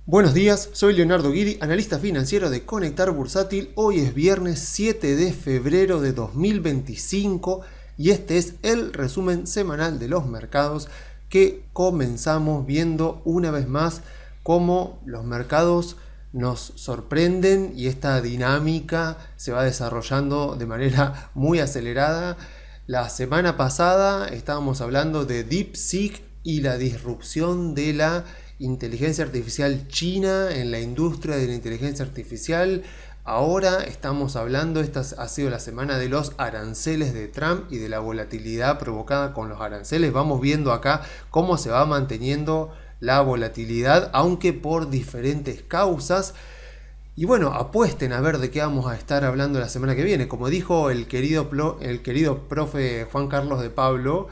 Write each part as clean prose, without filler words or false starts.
Buenos días, soy Leonardo Guidi, analista financiero de Conectar Bursátil. Hoy es viernes 7 de febrero de 2025 y este es el resumen semanal de los mercados que comenzamos viendo una vez más cómo los mercados nos sorprenden y esta dinámica se va desarrollando de manera muy acelerada. La semana pasada estábamos hablando de DeepSeek y la disrupción de la inteligencia artificial china en la industria de la inteligencia artificial. Ahora estamos hablando, esta ha sido la semana de los aranceles de Trump y de la volatilidad provocada con los aranceles. Vamos viendo acá cómo se va manteniendo la volatilidad, aunque por diferentes causas. Y bueno, apuesten a ver de qué vamos a estar hablando la semana que viene. Como dijo el querido profe Juan Carlos de Pablo,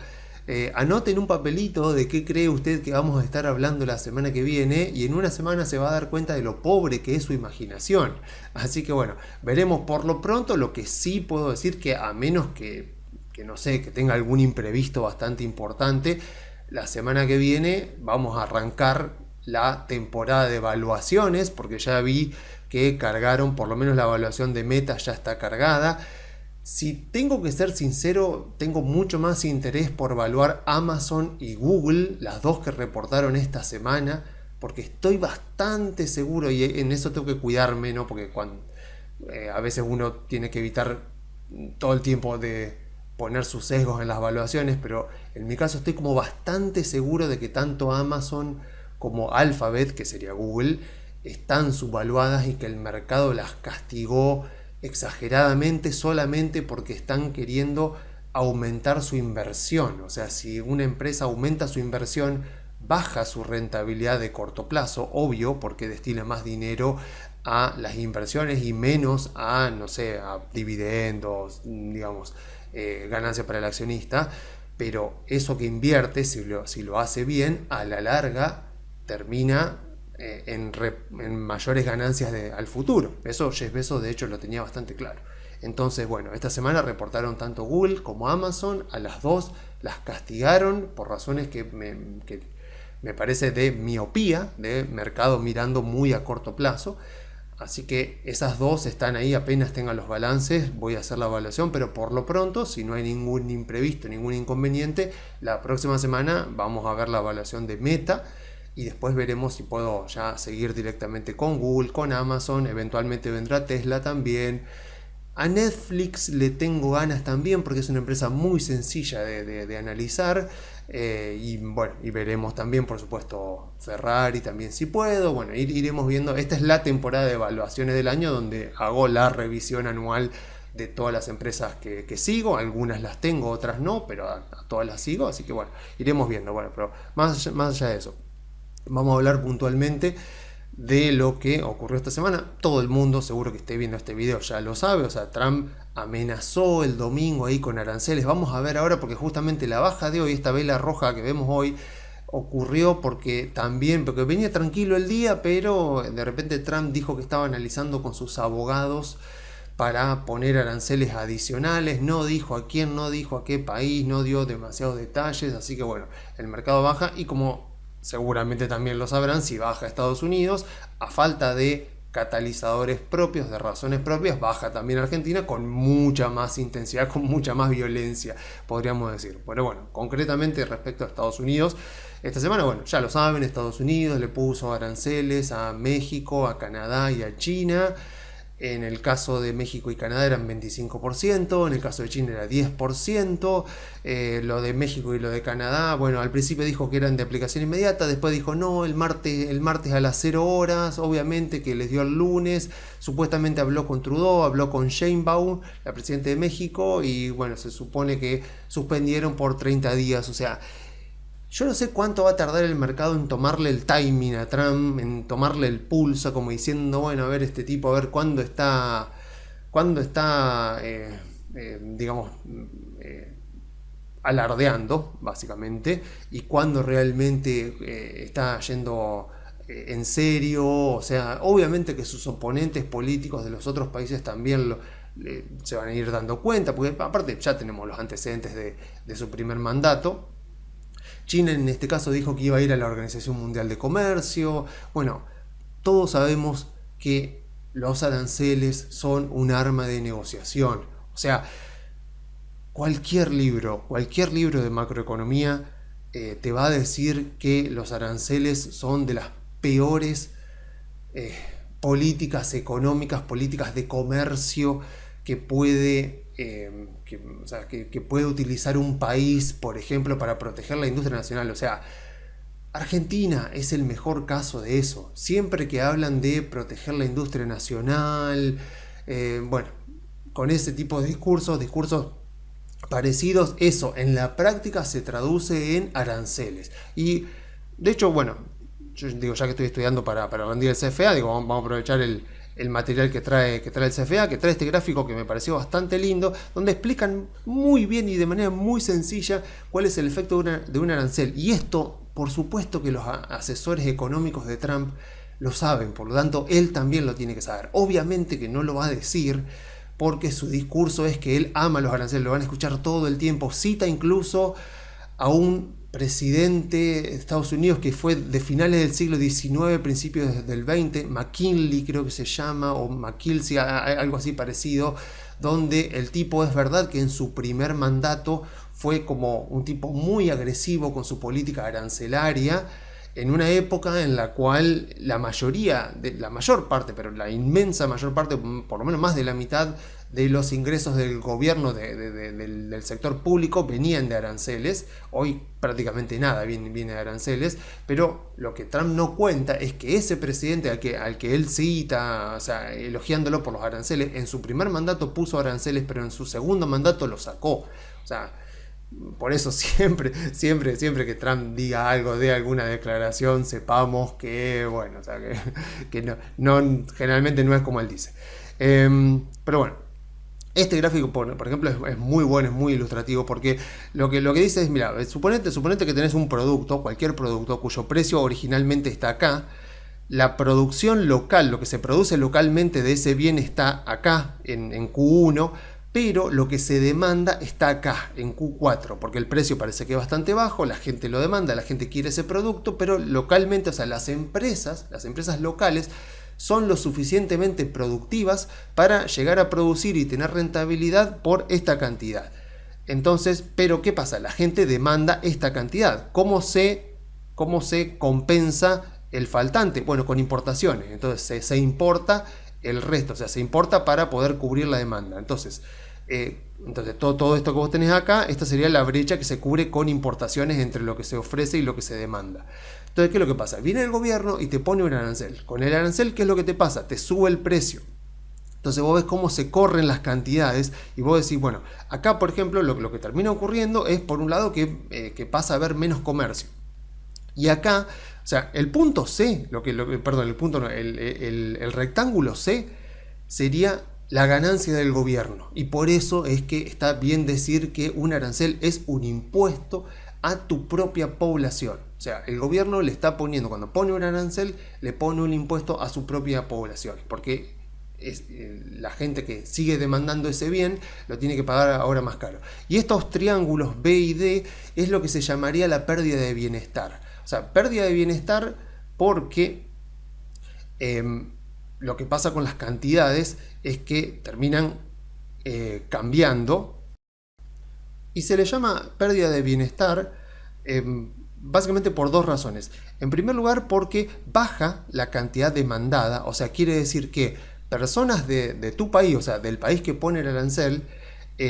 anoten un papelito de qué cree usted que vamos a estar hablando la semana que viene y en una semana se va a dar cuenta de lo pobre que es su imaginación. Así que bueno, veremos por lo pronto. Lo que sí puedo decir que a menos que no sé, que tenga algún imprevisto bastante importante, la semana que viene vamos a arrancar la temporada de evaluaciones, porque ya vi que cargaron, por lo menos la evaluación de Meta ya está cargada. Si tengo que ser sincero, tengo mucho más interés por evaluar Amazon y Google, las dos que reportaron esta semana, porque estoy bastante seguro, y en eso tengo que cuidarme, ¿no? Porque a veces uno tiene que evitar todo el tiempo de poner sus sesgos en las evaluaciones, pero en mi caso estoy como bastante seguro de que tanto Amazon como Alphabet, que sería Google, están subvaluadas y que el mercado las castigó exageradamente solamente porque están queriendo aumentar su inversión. O sea, si una empresa aumenta su inversión, baja su rentabilidad de corto plazo, obvio, porque destina más dinero a las inversiones y menos a, no sé, a dividendos, digamos, ganancia para el accionista. Pero eso que invierte, si lo hace bien, a la larga termina en mayores ganancias al futuro. Eso Jeff Bezos de hecho lo tenía bastante claro. Entonces, bueno, esta semana reportaron tanto Google como Amazon, a las dos las castigaron por razones que me parece de miopía, de mercado mirando muy a corto plazo. Así que esas dos están ahí, apenas tengan los balances voy a hacer la evaluación, pero por lo pronto, si no hay ningún imprevisto, ningún inconveniente, la próxima semana vamos a ver la evaluación de Meta y después veremos si puedo ya seguir directamente con Google, con Amazon, eventualmente vendrá Tesla también. A Netflix le tengo ganas también porque es una empresa muy sencilla de analizar. Y bueno, y veremos también, por supuesto, Ferrari también si puedo. Bueno, iremos viendo. Esta es la temporada de evaluaciones del año donde hago la revisión anual de todas las empresas que sigo. Algunas las tengo, otras no, pero a todas las sigo. Así que bueno, iremos viendo. Bueno, pero más allá de eso, vamos a hablar puntualmente de lo que ocurrió esta semana. Todo el mundo, seguro que esté viendo este video, ya lo sabe. O sea, Trump amenazó el domingo ahí con aranceles. Vamos a ver ahora, porque justamente la baja de hoy, esta vela roja que vemos hoy, ocurrió porque venía tranquilo el día, pero de repente Trump dijo que estaba analizando con sus abogados para poner aranceles adicionales. No dijo a quién, no dijo a qué país, no dio demasiados detalles. Así que bueno, el mercado baja y como seguramente también lo sabrán, si baja Estados Unidos, a falta de catalizadores propios, de razones propias, baja también Argentina con mucha más intensidad, con mucha más violencia, podríamos decir. Pero bueno, concretamente respecto a Estados Unidos, esta semana, bueno, ya lo saben, Estados Unidos le puso aranceles a México, a Canadá y a China. En el caso de México y Canadá eran 25%, en el caso de China era 10%, lo de México y lo de Canadá, bueno, al principio dijo que eran de aplicación inmediata, después dijo no, el martes a las 0 horas, obviamente que les dio el lunes, supuestamente habló con Trudeau, habló con Sheinbaum, la presidenta de México, y bueno, se supone que suspendieron por 30 días, o sea, yo no sé cuánto va a tardar el mercado en tomarle el timing a Trump, en tomarle el pulso, como diciendo, bueno, a ver este tipo, a ver cuándo está digamos, alardeando, básicamente, y cuándo realmente está yendo en serio. O sea, obviamente que sus oponentes políticos de los otros países también se van a ir dando cuenta, porque aparte ya tenemos los antecedentes de su primer mandato. China en este caso dijo que iba a ir a la Organización Mundial de Comercio. Bueno, todos sabemos que los aranceles son un arma de negociación. O sea, cualquier libro de macroeconomía te va a decir que los aranceles son de las peores políticas económicas, políticas de comercio que puede, que puede utilizar un país, por ejemplo, para proteger la industria nacional. O sea, Argentina es el mejor caso de eso. Siempre que hablan de proteger la industria nacional, bueno, con ese tipo de discursos parecidos, eso en la práctica se traduce en aranceles. Y de hecho, bueno, yo digo, ya que estoy estudiando para rendir el CFA, digo, vamos a aprovechar el material que trae el CFA, que trae este gráfico que me pareció bastante lindo, donde explican muy bien y de manera muy sencilla cuál es el efecto de un arancel. Y esto, por supuesto que los asesores económicos de Trump lo saben, por lo tanto, él también lo tiene que saber. Obviamente que no lo va a decir, porque su discurso es que él ama los aranceles, lo van a escuchar todo el tiempo. Cita incluso a un presidente de Estados Unidos que fue de finales del siglo XIX, principios del XX, McKinley creo que se llama, o McKinsey, algo así parecido, donde el tipo, es verdad que en su primer mandato fue como un tipo muy agresivo con su política arancelaria, en una época en la cual la mayor parte, pero la inmensa mayor parte, por lo menos más de la mitad de los ingresos del gobierno del sector público venían de aranceles. Hoy prácticamente nada viene de aranceles, pero lo que Trump no cuenta es que ese presidente al que él cita, o sea, elogiándolo por los aranceles, en su primer mandato puso aranceles, pero en su segundo mandato lo sacó. O sea, por eso siempre que Trump diga algo, de alguna declaración, sepamos que, bueno, o sea, que generalmente no es como él dice. Pero bueno, este gráfico, por ejemplo, es muy bueno, es muy ilustrativo, porque lo que dice es, mira, suponete que tenés un producto, cualquier producto, cuyo precio originalmente está acá. La producción local, lo que se produce localmente de ese bien está acá, en Q1, pero lo que se demanda está acá, en Q4, porque el precio parece que es bastante bajo, la gente lo demanda, la gente quiere ese producto, pero localmente, o sea, las empresas locales son lo suficientemente productivas para llegar a producir y tener rentabilidad por esta cantidad. Entonces, pero ¿qué pasa? La gente demanda esta cantidad. ¿Cómo se compensa el faltante? Bueno, con importaciones. Entonces se importa el resto, o sea, se importa para poder cubrir la demanda. Entonces todo esto que vos tenés acá, esta sería la brecha que se cubre con importaciones entre lo que se ofrece y lo que se demanda. Entonces, ¿qué es lo que pasa? Viene el gobierno y te pone un arancel. Con el arancel, ¿qué es lo que te pasa? Te sube el precio. Entonces vos ves cómo se corren las cantidades y vos decís, bueno, acá por ejemplo lo que termina ocurriendo es, por un lado, que pasa a haber menos comercio. Y acá, o sea, el punto C, el rectángulo C sería la ganancia del gobierno. Y por eso es que está bien decir que un arancel es un impuesto a tu propia población. O sea, el gobierno le está poniendo, cuando pone un arancel, le pone un impuesto a su propia población. Porque la gente que sigue demandando ese bien lo tiene que pagar ahora más caro. Y estos triángulos B y D es lo que se llamaría la pérdida de bienestar. O sea, pérdida de bienestar porque lo que pasa con las cantidades es que terminan cambiando, y se le llama pérdida de bienestar básicamente por dos razones. En primer lugar, porque baja la cantidad demandada, o sea, quiere decir que personas de tu país, o sea, del país que pone el arancel,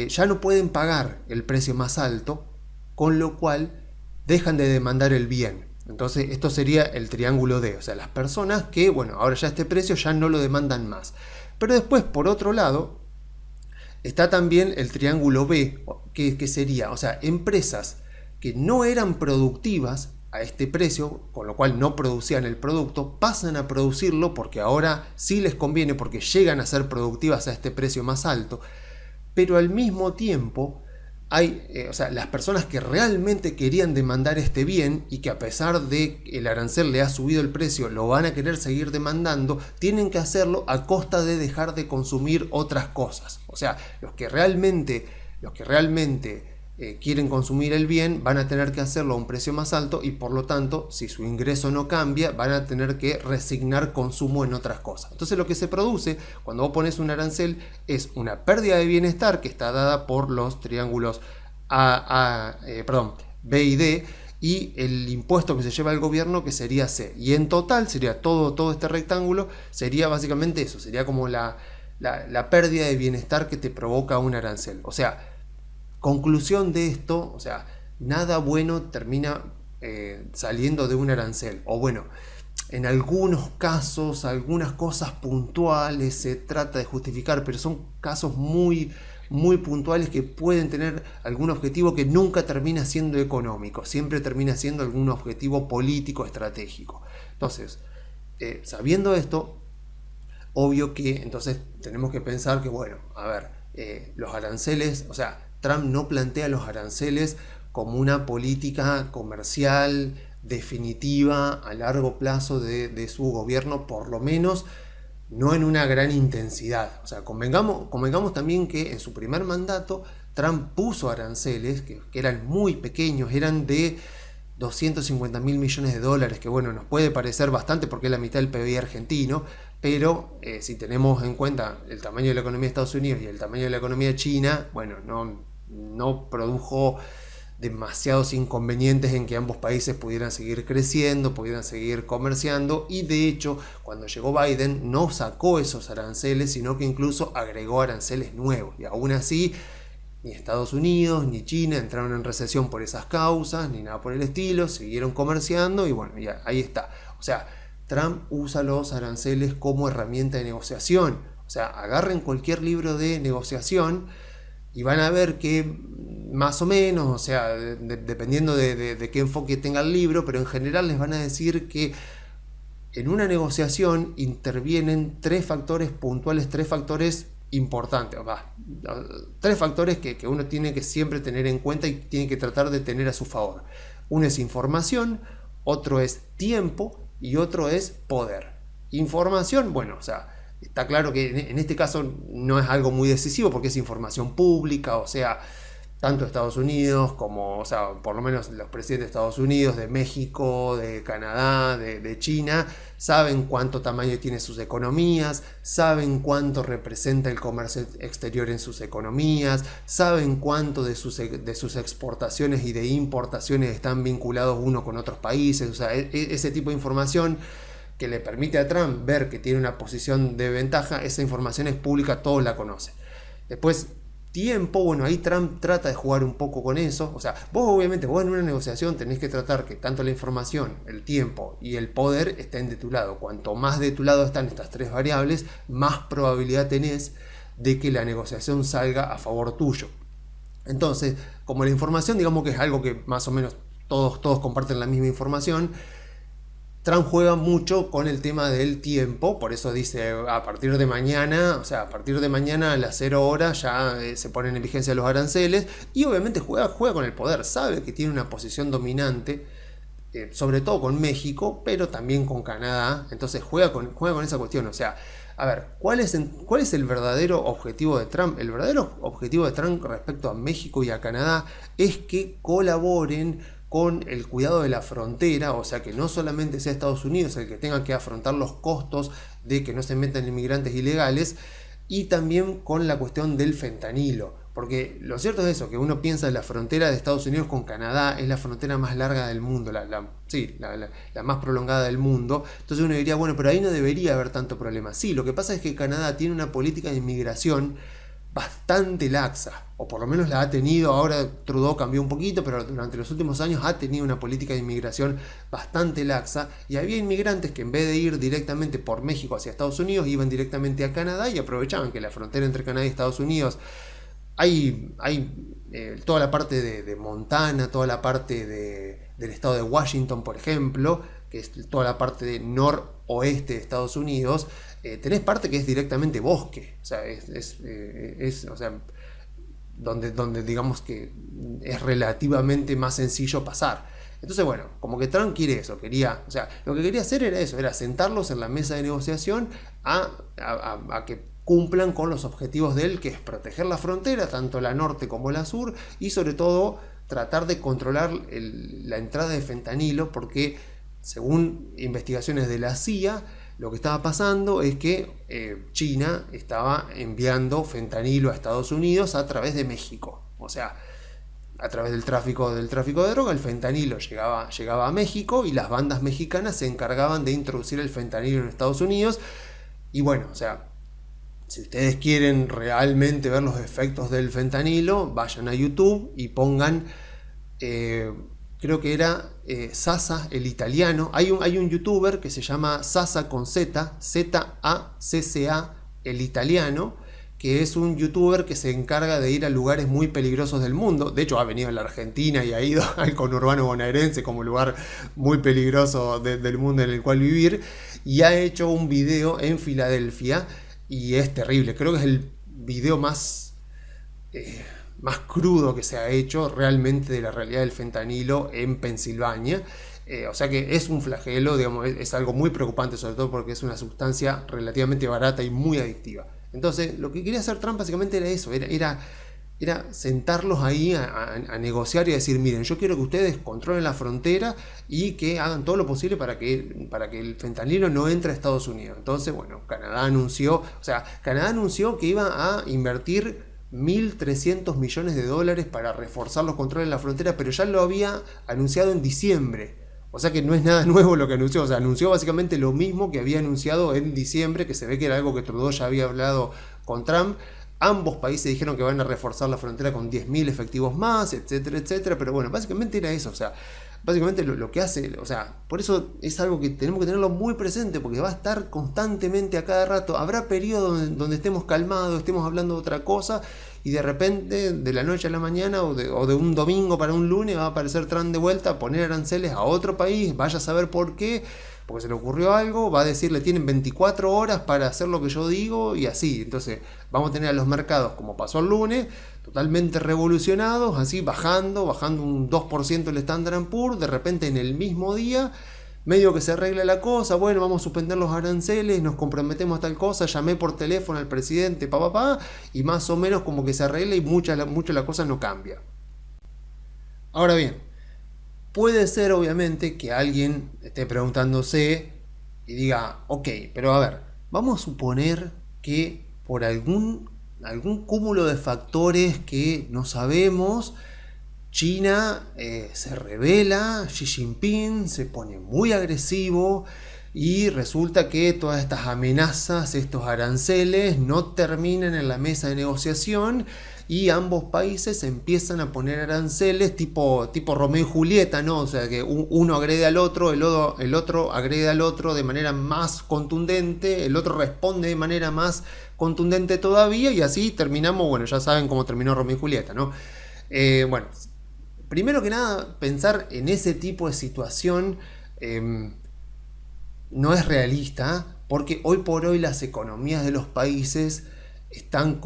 ya no pueden pagar el precio más alto, con lo cual dejan de demandar el bien. Entonces esto sería el triángulo D, o sea, las personas que, bueno, ahora ya este precio ya no lo demandan más. Pero después, por otro lado, está también el triángulo B, que sería, o sea, empresas que no eran productivas a este precio, con lo cual no producían el producto, pasan a producirlo porque ahora sí les conviene, porque llegan a ser productivas a este precio más alto, pero al mismo tiempo hay, o sea, las personas que realmente querían demandar este bien y que a pesar de que el arancel le ha subido el precio, lo van a querer seguir demandando, tienen que hacerlo a costa de dejar de consumir otras cosas. O sea, los que realmente quieren consumir el bien, van a tener que hacerlo a un precio más alto y por lo tanto, si su ingreso no cambia, van a tener que resignar consumo en otras cosas. Entonces lo que se produce cuando vos pones un arancel es una pérdida de bienestar que está dada por los triángulos B y D, y el impuesto que se lleva el gobierno, que sería C. Y en total sería todo este rectángulo, sería básicamente eso, sería como la pérdida de bienestar que te provoca un arancel. O sea, conclusión de esto, o sea, nada bueno termina saliendo de un arancel. O bueno, en algunos casos, algunas cosas puntuales se trata de justificar, pero son casos muy puntuales que pueden tener algún objetivo que nunca termina siendo económico, siempre termina siendo algún objetivo político estratégico. Entonces, sabiendo esto, obvio que entonces tenemos que pensar que, bueno, a ver, los aranceles, o sea, Trump no plantea los aranceles como una política comercial definitiva a largo plazo de su gobierno, por lo menos no en una gran intensidad. O sea, convengamos también que en su primer mandato Trump puso aranceles que eran muy pequeños, eran de 250 mil millones de dólares, que bueno, nos puede parecer bastante porque es la mitad del PBI argentino, pero si tenemos en cuenta el tamaño de la economía de Estados Unidos y el tamaño de la economía de China, bueno, no produjo demasiados inconvenientes en que ambos países pudieran seguir creciendo, pudieran seguir comerciando, y de hecho cuando llegó Biden no sacó esos aranceles, sino que incluso agregó aranceles nuevos, y aún así ni Estados Unidos ni China entraron en recesión por esas causas, ni nada por el estilo, siguieron comerciando y bueno, ya ahí está. O sea, Trump usa los aranceles como herramienta de negociación. O sea, agarren cualquier libro de negociación y van a ver que más o menos, o sea, dependiendo de qué enfoque tenga el libro, pero en general les van a decir que en una negociación intervienen tres factores puntuales, tres factores importantes, tres factores que uno tiene que siempre tener en cuenta y tiene que tratar de tener a su favor. Uno es información, otro es tiempo y otro es poder. Información, bueno, o sea, está claro que en este caso no es algo muy decisivo porque es información pública, o sea, tanto Estados Unidos como, o sea, por lo menos los presidentes de Estados Unidos, de México, de Canadá, de China, saben cuánto tamaño tienen sus economías, saben cuánto representa el comercio exterior en sus economías, saben cuánto de sus exportaciones y de importaciones están vinculados uno con otros países, o sea, ese tipo de información que le permite a Trump ver que tiene una posición de ventaja, esa información es pública, todos la conocen. Después, tiempo, bueno, ahí Trump trata de jugar un poco con eso. O sea, vos en una negociación tenés que tratar que tanto la información, el tiempo y el poder estén de tu lado. Cuanto más de tu lado están estas tres variables, más probabilidad tenés de que la negociación salga a favor tuyo. Entonces, como la información, digamos que es algo que más o menos todos comparten la misma información, Trump juega mucho con el tema del tiempo, por eso dice a partir de mañana, o sea, a partir de mañana a las 0 horas ya se ponen en vigencia los aranceles, y obviamente juega con el poder, sabe que tiene una posición dominante, sobre todo con México, pero también con Canadá, entonces juega con esa cuestión. O sea, a ver, ¿cuál es el verdadero objetivo de Trump? El verdadero objetivo de Trump respecto a México y a Canadá es que colaboren con el cuidado de la frontera, o sea que no solamente sea Estados Unidos el que tenga que afrontar los costos de que no se metan inmigrantes ilegales, y también con la cuestión del fentanilo, porque lo cierto es eso, que uno piensa en la frontera de Estados Unidos con Canadá, es la frontera más larga del mundo, la más prolongada del mundo, entonces uno diría, bueno, pero ahí no debería haber tanto problema. Sí, lo que pasa es que Canadá tiene una política de inmigración bastante laxa, o por lo menos la ha tenido. Ahora Trudeau cambió un poquito, pero durante los últimos años ha tenido una política de inmigración bastante laxa, y había inmigrantes que en vez de ir directamente por México hacia Estados Unidos, iban directamente a Canadá y aprovechaban que la frontera entre Canadá y Estados Unidos hay toda la parte de Montana, toda la parte del estado de Washington, por ejemplo, que es toda la parte de noroeste de Estados Unidos. Tenés parte que es directamente bosque, o sea, o sea, donde digamos que es relativamente más sencillo pasar. Entonces, bueno, como que Trump quiere eso, lo que quería hacer era eso, era sentarlos en la mesa de negociación a que cumplan con los objetivos de él, que es proteger la frontera, tanto la norte como la sur, y sobre todo tratar de controlar la entrada de fentanilo, porque según investigaciones de la CIA, lo que estaba pasando es que China estaba enviando fentanilo a Estados Unidos a través de México. O sea, a través del tráfico de droga, el fentanilo llegaba a México y las bandas mexicanas se encargaban de introducir el fentanilo en Estados Unidos. Y bueno, o sea, si ustedes quieren realmente ver los efectos del fentanilo, vayan a YouTube y pongan, creo que era Sasa el italiano. Hay un youtuber que se llama Sasa con Z, Z-A-C-C-A, el italiano, que es un youtuber que se encarga de ir a lugares muy peligrosos del mundo. De hecho, ha venido a la Argentina y ha ido al conurbano bonaerense como lugar muy peligroso del mundo en el cual vivir. Y ha hecho un video en Filadelfia y es terrible. Creo que es el video más crudo que se ha hecho realmente de la realidad del fentanilo en Pensilvania. O sea que es un flagelo, digamos, es algo muy preocupante, sobre todo porque es una sustancia relativamente barata y muy adictiva. Entonces, lo que quería hacer Trump básicamente era eso, era sentarlos ahí a negociar y a decir, miren, yo quiero que ustedes controlen la frontera y que hagan todo lo posible para que el fentanilo no entre a Estados Unidos. Entonces, bueno, Canadá anunció que iba a invertir 1.300 millones de dólares para reforzar los controles en la frontera, pero ya lo había anunciado en diciembre. O sea que no es nada nuevo lo que anunció. O sea, anunció básicamente lo mismo que había anunciado en diciembre, que se ve que era algo que Trudeau ya había hablado con Trump. Ambos países dijeron que van a reforzar la frontera con 10.000 efectivos más, etcétera, etcétera. Pero bueno, básicamente era eso. O sea, básicamente lo que hace, o sea, por eso es algo que tenemos que tenerlo muy presente, porque va a estar constantemente a cada rato. Habrá periodos donde estemos calmados, estemos hablando de otra cosa, y de repente, de la noche a la mañana, o de un domingo para un lunes, va a aparecer Trump de vuelta a poner aranceles a otro país, vaya a saber por qué, porque se le ocurrió algo, va a decirle tienen 24 horas para hacer lo que yo digo, y así. Entonces vamos a tener a los mercados, como pasó el lunes, totalmente revolucionados, así bajando un 2% el Standard & Poor's, de repente en el mismo día, medio que se arregla la cosa, bueno, vamos a suspender los aranceles, nos comprometemos a tal cosa, llamé por teléfono al presidente, y más o menos como que se arregla y mucho la cosa no cambia. Ahora bien, puede ser obviamente que alguien esté preguntándose y diga, ok, pero a ver, vamos a suponer que por algún cúmulo de factores que no sabemos, China se rebela, Xi Jinping se pone muy agresivo y resulta que todas estas amenazas, estos aranceles no terminan en la mesa de negociación y ambos países empiezan a poner aranceles tipo Romeo y Julieta, ¿no? O sea, que uno agrede al otro, el otro agrede al otro de manera más contundente, el otro responde de manera más contundente todavía y así terminamos, bueno, ya saben cómo terminó Romeo y Julieta, ¿no? Bueno, primero que nada, pensar en ese tipo de situación no es realista, porque hoy por hoy las economías de los países están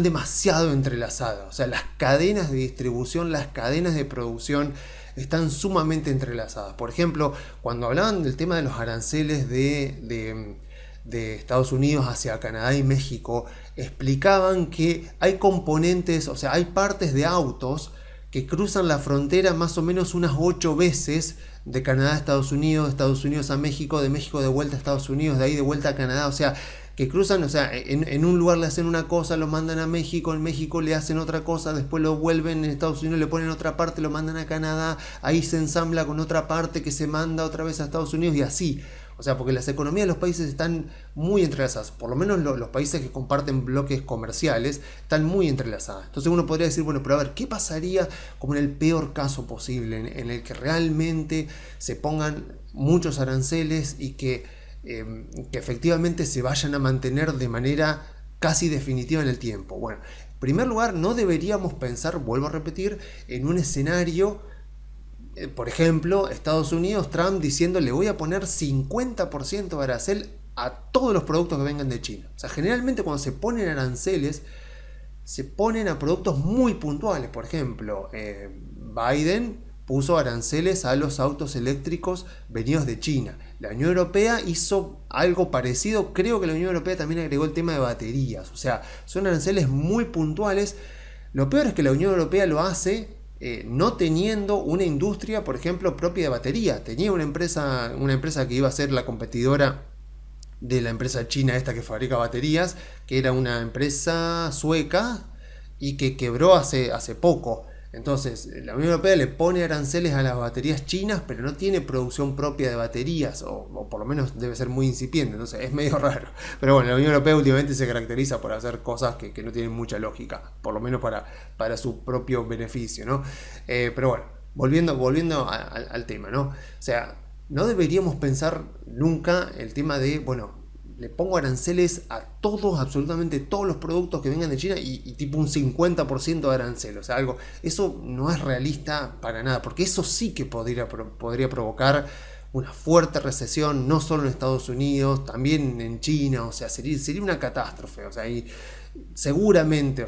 demasiado entrelazadas. O sea, las cadenas de distribución, las cadenas de producción están sumamente entrelazadas. Por ejemplo, cuando hablaban del tema de los aranceles de Estados Unidos hacia Canadá y México, explicaban que hay componentes, o sea, hay partes de autos que cruzan la frontera más o menos unas 8 veces, de Canadá a Estados Unidos a México, de México de vuelta a Estados Unidos, de ahí de vuelta a Canadá. O sea, que cruzan, o sea, en un lugar le hacen una cosa, lo mandan a México, en México le hacen otra cosa, después lo vuelven, en Estados Unidos le ponen otra parte, lo mandan a Canadá, ahí se ensambla con otra parte que se manda otra vez a Estados Unidos y así. O sea, porque las economías de los países están muy entrelazadas, por lo menos los países que comparten bloques comerciales están muy entrelazadas. Entonces uno podría decir, bueno, pero a ver, ¿qué pasaría como en el peor caso posible, en el que realmente se pongan muchos aranceles y que efectivamente se vayan a mantener de manera casi definitiva en el tiempo? Bueno, en primer lugar, no deberíamos pensar, vuelvo a repetir, en un escenario, por ejemplo, Estados Unidos, Trump diciendo le voy a poner 50% de arancel a todos los productos que vengan de China. O sea, generalmente cuando se ponen aranceles, se ponen a productos muy puntuales. Por ejemplo, Biden puso aranceles a los autos eléctricos venidos de China. La Unión Europea hizo algo parecido, creo que la Unión Europea también agregó el tema de baterías, o sea, son aranceles muy puntuales. Lo peor es que la Unión Europea lo hace no teniendo una industria, por ejemplo, propia de batería. Tenía una empresa que iba a ser la competidora de la empresa china esta que fabrica baterías, que era una empresa sueca y que quebró hace poco. Entonces, la Unión Europea le pone aranceles a las baterías chinas, pero no tiene producción propia de baterías, o por lo menos debe ser muy incipiente, entonces es medio raro. Pero bueno, la Unión Europea últimamente se caracteriza por hacer cosas que no tienen mucha lógica, por lo menos para su propio beneficio, ¿no? Pero bueno, volviendo al tema, ¿no? O sea, no deberíamos pensar nunca el tema de, bueno, le pongo aranceles a todos, absolutamente todos los productos que vengan de China y tipo un 50% de arancel, o sea, algo, eso no es realista para nada, porque eso sí que podría provocar una fuerte recesión, no solo en Estados Unidos, también en China, o sea, sería una catástrofe, o sea, y seguramente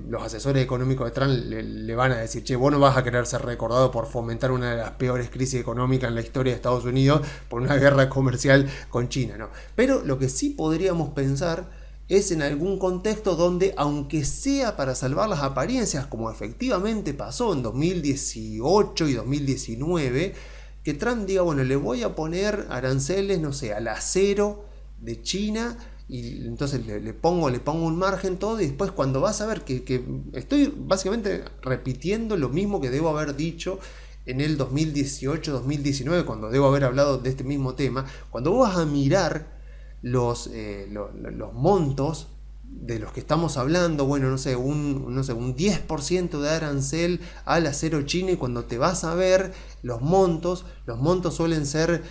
los asesores económicos de Trump le van a decir, che, vos no vas a querer ser recordado por fomentar una de las peores crisis económicas en la historia de Estados Unidos por una guerra comercial con China, ¿no? Pero lo que sí podríamos pensar es en algún contexto donde, aunque sea para salvar las apariencias, como efectivamente pasó en 2018 y 2019, que Trump diga, bueno, le voy a poner aranceles, no sé, al acero de China, y entonces le pongo un margen todo, y después cuando vas a ver que estoy básicamente repitiendo lo mismo que debo haber dicho en el 2018-2019, cuando debo haber hablado de este mismo tema, cuando vos vas a mirar los montos de los que estamos hablando, bueno, no sé, un 10% de arancel al acero chino, y cuando te vas a ver los montos suelen ser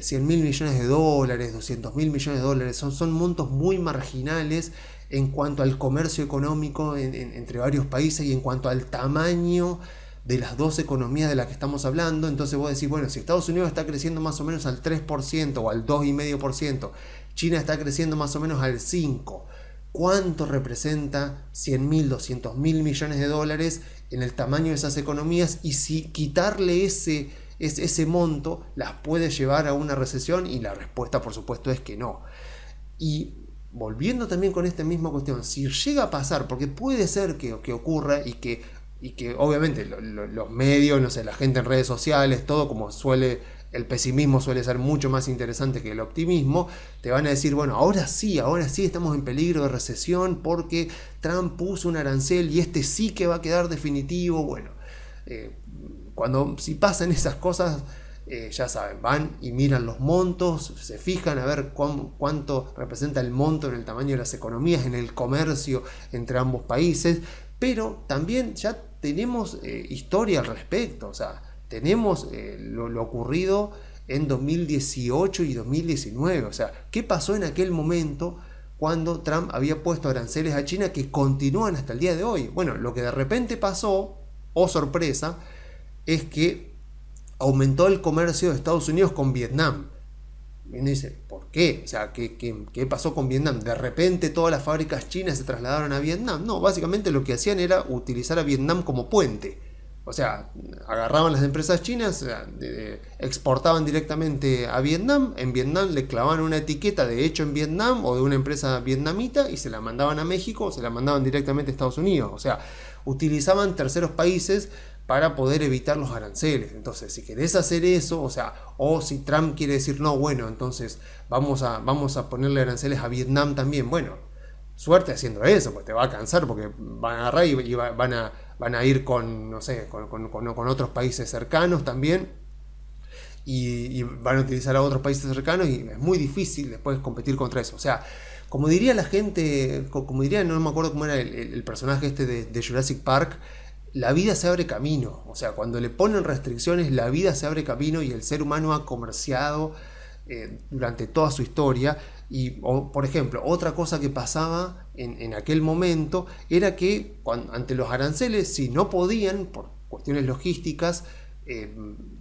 100 mil millones de dólares, 200 mil millones de dólares, son montos muy marginales en cuanto al comercio económico entre varios países y en cuanto al tamaño de las dos economías de las que estamos hablando. Entonces vos decís, bueno, si Estados Unidos está creciendo más o menos al 3% o al 2,5%, China está creciendo más o menos al 5%, ¿cuánto representa 100 mil, 200 mil millones de dólares en el tamaño de esas economías? Y si quitarle ese monto las puede llevar a una recesión, y la respuesta por supuesto es que no. Y volviendo también con esta misma cuestión, si llega a pasar, porque puede ser que ocurra y que obviamente los medios, no sé, la gente en redes sociales, todo como el pesimismo suele ser mucho más interesante que el optimismo, te van a decir, bueno, ahora sí estamos en peligro de recesión porque Trump puso un arancel y este sí que va a quedar definitivo. Bueno, si pasan esas cosas, ya saben, van y miran los montos, se fijan a ver cuánto representa el monto en el tamaño de las economías, en el comercio entre ambos países, pero también ya tenemos historia al respecto, o sea, tenemos lo ocurrido en 2018 y 2019, o sea, ¿qué pasó en aquel momento cuando Trump había puesto aranceles a China que continúan hasta el día de hoy? Bueno, lo que de repente pasó, oh sorpresa, es que aumentó el comercio de Estados Unidos con Vietnam. Y uno dice, ¿por qué? O sea, ¿qué pasó con Vietnam? ¿De repente todas las fábricas chinas se trasladaron a Vietnam? No, básicamente lo que hacían era utilizar a Vietnam como puente. O sea, agarraban las empresas chinas, exportaban directamente a Vietnam, en Vietnam le clavaban una etiqueta de hecho en Vietnam o de una empresa vietnamita y se la mandaban a México o se la mandaban directamente a Estados Unidos. O sea, utilizaban terceros países para poder evitar los aranceles. Entonces, si querés hacer eso, o sea, o si Trump quiere decir, no, bueno, entonces vamos a ponerle aranceles a Vietnam también, bueno, suerte haciendo eso, pues te va a cansar porque van a agarrar y van a ir con, no sé, con otros países cercanos también, y van a utilizar a otros países cercanos, y es muy difícil después competir contra eso. O sea, como diría la gente, como diría, no me acuerdo cómo era el personaje este de Jurassic Park, la vida se abre camino. O sea, cuando le ponen restricciones, la vida se abre camino, y el ser humano ha comerciado durante toda su historia. Y, por ejemplo, otra cosa que pasaba en aquel momento era que ante los aranceles, si no podían, por cuestiones logísticas,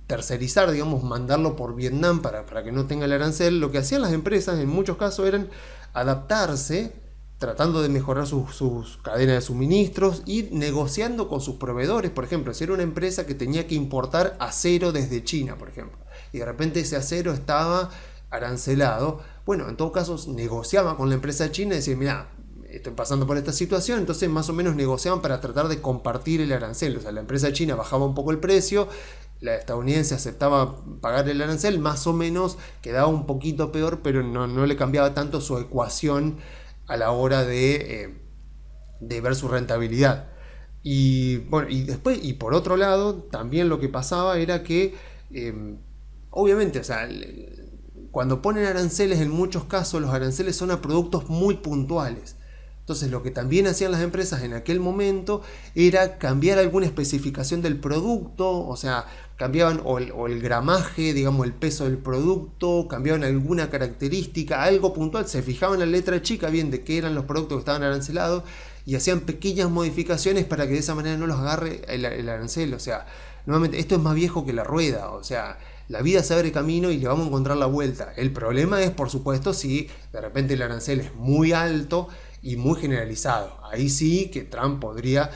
tercerizar, digamos, mandarlo por Vietnam para que no tenga el arancel, lo que hacían las empresas en muchos casos eran adaptarse, tratando de mejorar sus cadenas de suministros y negociando con sus proveedores. Por ejemplo, si era una empresa que tenía que importar acero desde China, por ejemplo, y de repente ese acero estaba arancelado. Bueno, en todo caso negociaban con la empresa china y decían, mira, estoy pasando por esta situación, entonces más o menos negociaban para tratar de compartir el arancel. O sea, la empresa china bajaba un poco el precio, la estadounidense aceptaba pagar el arancel, más o menos quedaba un poquito peor, pero no le cambiaba tanto su ecuación a la hora de ver su rentabilidad. Y bueno, después, y por otro lado, también lo que pasaba era que, obviamente, o sea, cuando ponen aranceles, en muchos casos los aranceles son a productos muy puntuales. Entonces lo que también hacían las empresas en aquel momento era cambiar alguna especificación del producto, o sea, cambiaban o el gramaje, digamos el peso del producto, cambiaban alguna característica, algo puntual, se fijaban en la letra chica bien de qué eran los productos que estaban arancelados y hacían pequeñas modificaciones para que de esa manera no los agarre el arancel. O sea, nuevamente, esto es más viejo que la rueda, o sea, la vida se abre camino y le vamos a encontrar la vuelta. El problema es, por supuesto, si de repente el arancel es muy alto y muy generalizado. Ahí sí que Trump podría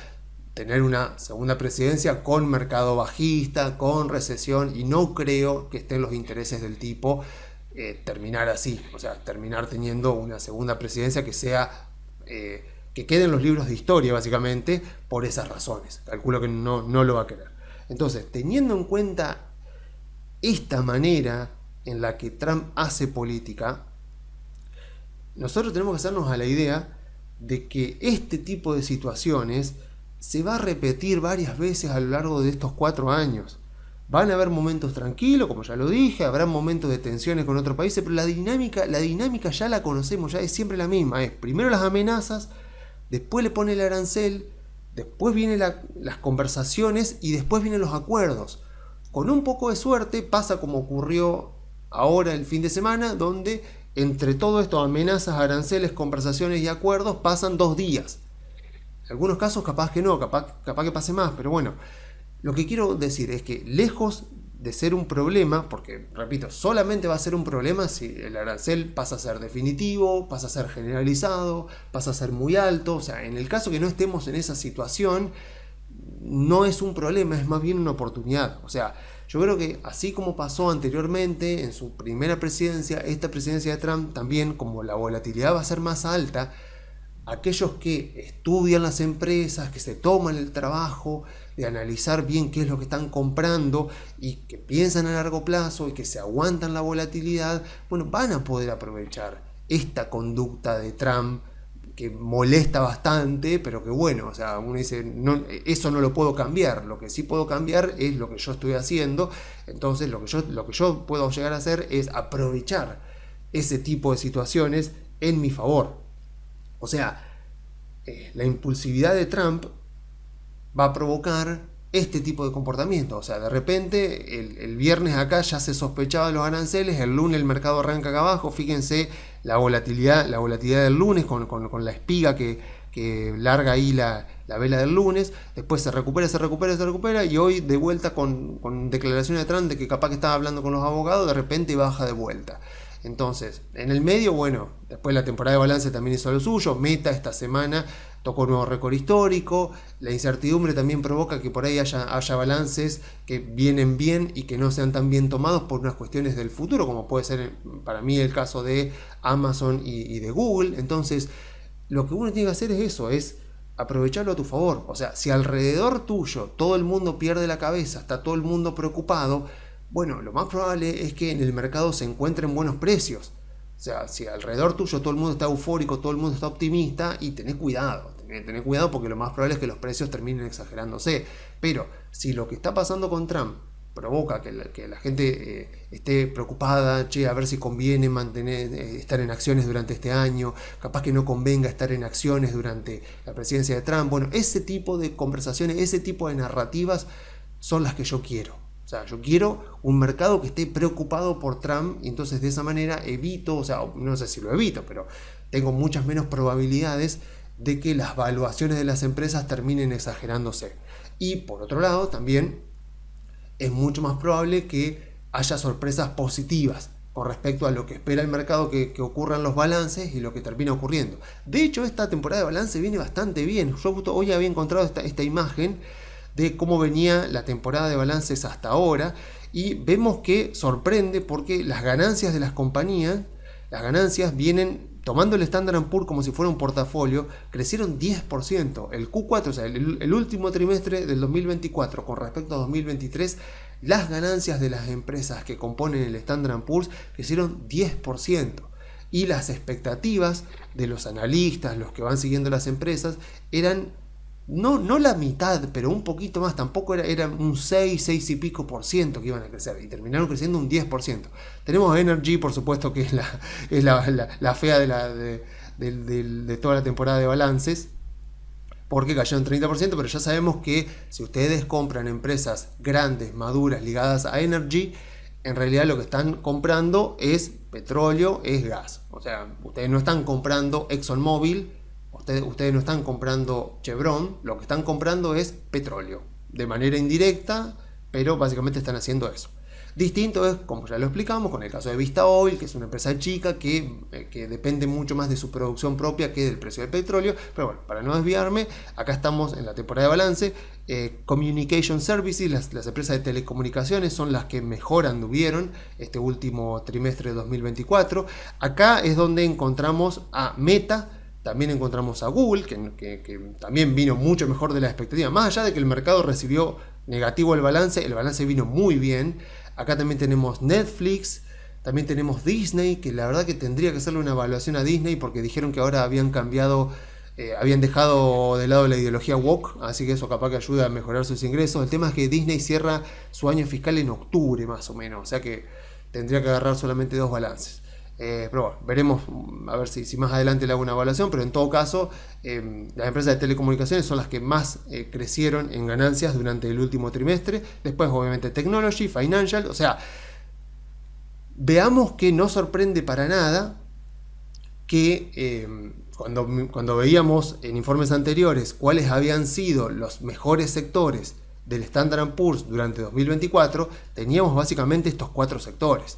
tener una segunda presidencia con mercado bajista, con recesión, y no creo que estén los intereses del tipo terminar así, o sea, terminar teniendo una segunda presidencia que sea que quede en los libros de historia, básicamente, por esas razones. Calculo que no lo va a querer. Entonces, teniendo en cuenta esta manera en la que Trump hace política, nosotros tenemos que hacernos a la idea de que este tipo de situaciones se va a repetir varias veces a lo largo de estos 4 años. Van a haber momentos tranquilos, como ya lo dije, habrá momentos de tensiones con otros países, pero la dinámica ya la conocemos, ya es siempre la misma. Es primero las amenazas, después le pone el arancel, después vienen las conversaciones y después vienen los acuerdos. Con un poco de suerte pasa como ocurrió ahora el fin de semana, donde entre todo esto, amenazas, aranceles, conversaciones y acuerdos, pasan 2 días. En algunos casos capaz que no, capaz que pase más, pero bueno, lo que quiero decir es que lejos de ser un problema, porque repito, solamente va a ser un problema si el arancel pasa a ser definitivo, pasa a ser generalizado, pasa a ser muy alto. O sea, en el caso que no estemos en esa situación, no es un problema, es más bien una oportunidad. O sea, yo creo que así como pasó anteriormente en su primera presidencia, esta presidencia de Trump también, como la volatilidad va a ser más alta, aquellos que estudian las empresas, que se toman el trabajo de analizar bien qué es lo que están comprando y que piensan a largo plazo y que se aguantan la volatilidad, bueno, van a poder aprovechar esta conducta de Trump que molesta bastante, pero que bueno, o sea, uno dice, no, eso no lo puedo cambiar, lo que sí puedo cambiar es lo que yo estoy haciendo. Entonces lo que yo puedo llegar a hacer es aprovechar ese tipo de situaciones en mi favor. O sea, la impulsividad de Trump va a provocar este tipo de comportamiento. O sea, de repente el viernes acá ya se sospechaba de los aranceles, el lunes el mercado arranca acá abajo. Fíjense la volatilidad del lunes con la espiga que larga ahí la vela del lunes. Después se recupera y hoy de vuelta con declaraciones de Trump de que capaz que estaba hablando con los abogados, de repente baja de vuelta. Entonces, en el medio, bueno, después la temporada de balance también hizo lo suyo. Meta esta semana tocó un nuevo récord histórico. La incertidumbre también provoca que por ahí haya balances que vienen bien y que no sean tan bien tomados por unas cuestiones del futuro, como puede ser para mí el caso de Amazon y de Google. Entonces, lo que uno tiene que hacer es eso, es aprovecharlo a tu favor. O sea, si alrededor tuyo todo el mundo pierde la cabeza, está todo el mundo preocupado, bueno, lo más probable es que en el mercado se encuentren buenos precios. O sea, si alrededor tuyo todo el mundo está eufórico, todo el mundo está optimista, y tenés cuidado porque lo más probable es que los precios terminen exagerándose. Pero si lo que está pasando con Trump provoca que la gente esté preocupada, a ver si conviene estar en acciones durante este año, capaz que no convenga estar en acciones durante la presidencia de Trump, bueno, ese tipo de conversaciones, ese tipo de narrativas son las que yo quiero. O sea, yo quiero un mercado que esté preocupado por Trump y entonces de esa manera evito, o sea, no sé si lo evito, pero tengo muchas menos probabilidades de que las valuaciones de las empresas terminen exagerándose. Y por otro lado, también es mucho más probable que haya sorpresas positivas con respecto a lo que espera el mercado que ocurran los balances y lo que termina ocurriendo. De hecho, esta temporada de balance viene bastante bien. Yo justo hoy había encontrado esta imagen de cómo venía la temporada de balances hasta ahora y vemos que sorprende porque las ganancias de las compañías, las ganancias vienen, tomando el Standard & Poor's como si fuera un portafolio, crecieron 10%. El Q4, o sea, el último trimestre del 2024 con respecto a 2023, las ganancias de las empresas que componen el Standard & Poor's crecieron 10%. Y las expectativas de los analistas, los que van siguiendo las empresas, eran no la mitad, pero un poquito más, tampoco era un 6 y pico por ciento que iban a crecer, y terminaron creciendo un 10%. Tenemos Energy, por supuesto, que es la fea de toda la temporada de balances, porque cayó en 30%, pero ya sabemos que si ustedes compran empresas grandes, maduras, ligadas a Energy, en realidad lo que están comprando es petróleo, es gas. O sea, ustedes no están comprando ExxonMobil, ustedes no están comprando Chevron, lo que están comprando es petróleo, de manera indirecta, pero básicamente están haciendo eso. Distinto es, como ya lo explicamos, con el caso de Vista Oil, que es una empresa chica que depende mucho más de su producción propia que del precio del petróleo. Pero bueno, para no desviarme, acá estamos en la temporada de balance. Communication Services, las empresas de telecomunicaciones, son las que mejor anduvieron este último trimestre de 2024. Acá es donde encontramos a Meta. También encontramos a Google, que también vino mucho mejor de la expectativa. Más allá de que el mercado recibió negativo el balance vino muy bien. Acá también tenemos Netflix, también tenemos Disney, que la verdad que tendría que hacerle una evaluación a Disney porque dijeron que ahora habían cambiado, habían dejado de lado la ideología woke, así que eso capaz que ayuda a mejorar sus ingresos. El tema es que Disney cierra su año fiscal en octubre más o menos, o sea que tendría que agarrar solamente 2 balances. Pero bueno, veremos a ver si más adelante le hago una evaluación, pero en todo caso las empresas de telecomunicaciones son las que más crecieron en ganancias durante el último trimestre. Después obviamente Technology, Financial, o sea, veamos que no sorprende para nada que cuando veíamos en informes anteriores cuáles habían sido los mejores sectores del Standard & Poor's durante 2024, teníamos básicamente estos 4 sectores.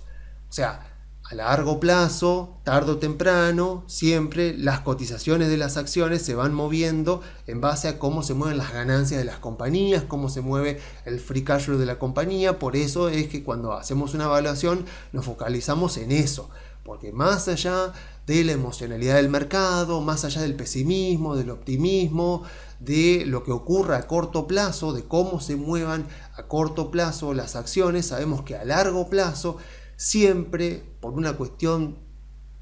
O sea, a largo plazo, tarde o temprano, siempre las cotizaciones de las acciones se van moviendo en base a cómo se mueven las ganancias de las compañías, cómo se mueve el free cash flow de la compañía. Por eso es que cuando hacemos una evaluación nos focalizamos en eso, porque más allá de la emocionalidad del mercado, más allá del pesimismo, del optimismo, de lo que ocurra a corto plazo, de cómo se muevan a corto plazo las acciones, sabemos que a largo plazo siempre, por una cuestión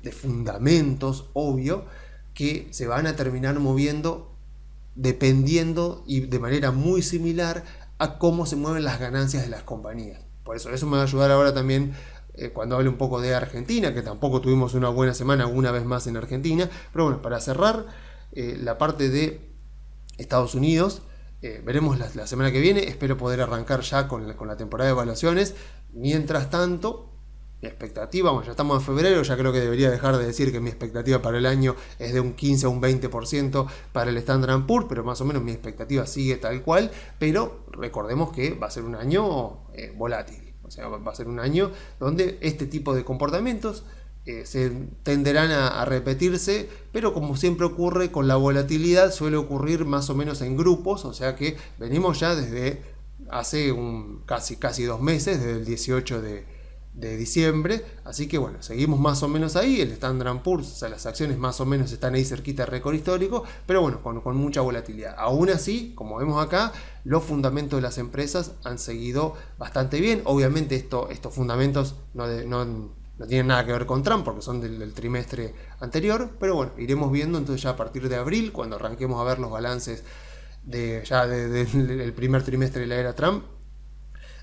de fundamentos, obvio, que se van a terminar moviendo dependiendo y de manera muy similar a cómo se mueven las ganancias de las compañías. Por eso me va a ayudar ahora también cuando hable un poco de Argentina, que tampoco tuvimos una buena semana una vez más en Argentina. Pero bueno, para cerrar la parte de Estados Unidos, veremos la semana que viene. Espero poder arrancar ya con la temporada de evaluaciones. Mientras tanto, mi expectativa, bueno, ya estamos en febrero, ya creo que debería dejar de decir que mi expectativa para el año es de un 15 a un 20% para el Standard & Poor's, pero más o menos mi expectativa sigue tal cual. Pero recordemos que va a ser un año volátil, o sea, va a ser un año donde este tipo de comportamientos se tenderán a repetirse, pero como siempre ocurre con la volatilidad, suele ocurrir más o menos en grupos, o sea que venimos ya desde hace casi 2 meses, desde el 18 de diciembre, así que bueno, seguimos más o menos ahí. El Standard & Poor's, o sea, las acciones más o menos están ahí cerquita del récord histórico, pero bueno, con mucha volatilidad. Aún así, como vemos acá, los fundamentos de las empresas han seguido bastante bien. Obviamente estos fundamentos no tienen nada que ver con Trump porque son del trimestre anterior, pero bueno, iremos viendo entonces ya a partir de abril, cuando arranquemos a ver los balances del primer trimestre de la era Trump.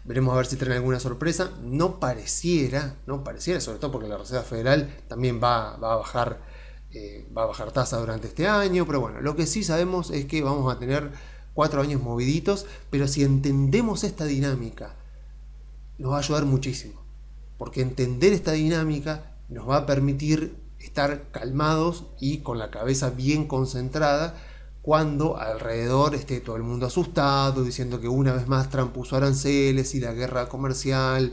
Veremos a ver si traen alguna sorpresa. No pareciera, sobre todo porque la Reserva Federal también va a bajar tasa durante este año. Pero bueno, lo que sí sabemos es que vamos a tener 4 años moviditos, pero si entendemos esta dinámica, nos va a ayudar muchísimo. Porque entender esta dinámica nos va a permitir estar calmados y con la cabeza bien concentrada cuando alrededor esté todo el mundo asustado, diciendo que una vez más Trump puso aranceles y la guerra comercial,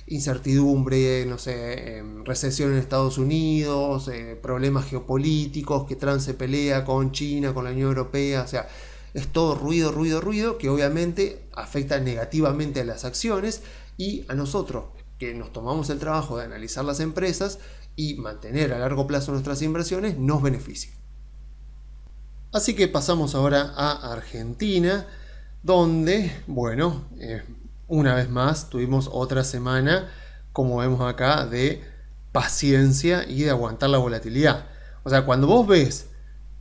incertidumbre, no sé, recesión en Estados Unidos, problemas geopolíticos, que Trump se pelea con China, con la Unión Europea. O sea, es todo ruido, ruido, ruido, que obviamente afecta negativamente a las acciones y a nosotros, que nos tomamos el trabajo de analizar las empresas y mantener a largo plazo nuestras inversiones, nos beneficia. Así que pasamos ahora a Argentina, donde, bueno, una vez más tuvimos otra semana, como vemos acá, de paciencia y de aguantar la volatilidad. O sea, cuando vos ves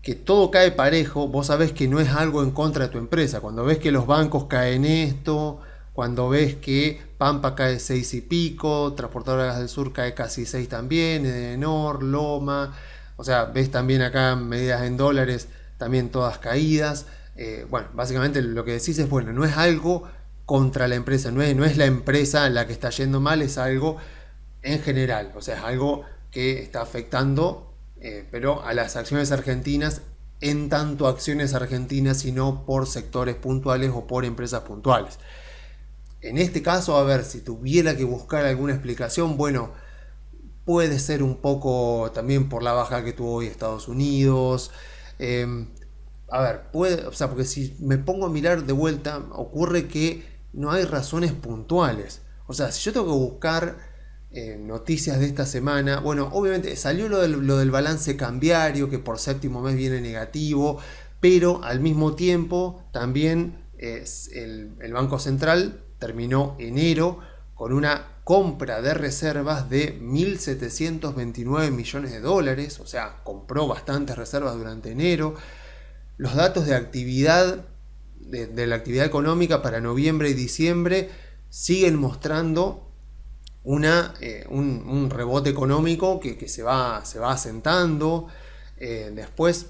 que todo cae parejo, vos sabés que no es algo en contra de tu empresa. Cuando ves que los bancos caen esto, cuando ves que Pampa cae 6 y pico, Transportadora de Gas del Sur cae casi 6 también, Edenor, Loma, o sea, ves también acá medidas en dólares, también todas caídas. Bueno, básicamente lo que decís es, bueno, no es algo contra la empresa, no es la empresa la que está yendo mal, es algo en general, o sea, es algo que está afectando, pero a las acciones argentinas, en tanto acciones argentinas, sino por sectores puntuales o por empresas puntuales. En este caso, a ver, si tuviera que buscar alguna explicación, bueno, puede ser un poco también por la baja que tuvo hoy Estados Unidos. A ver, puede, o sea, porque si me pongo a mirar de vuelta, ocurre que no hay razones puntuales. O sea, si yo tengo que buscar noticias de esta semana, bueno, obviamente salió lo del balance cambiario, que por séptimo mes viene negativo, pero al mismo tiempo también el Banco Central terminó enero con una compra de reservas de 1.729 millones de dólares, o sea, compró bastantes reservas durante enero. Los datos de actividad, de la actividad económica para noviembre y diciembre siguen mostrando un rebote económico que se va asentando. Después,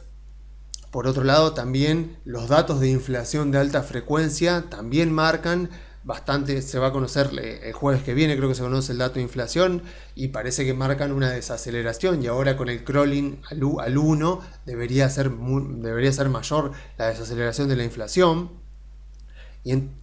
por otro lado, también los datos de inflación de alta frecuencia también marcan bastante. Se va a conocer el jueves que viene, creo que se conoce el dato de inflación y parece que marcan una desaceleración, y ahora con el crawling al 1 debería ser mayor la desaceleración de la inflación.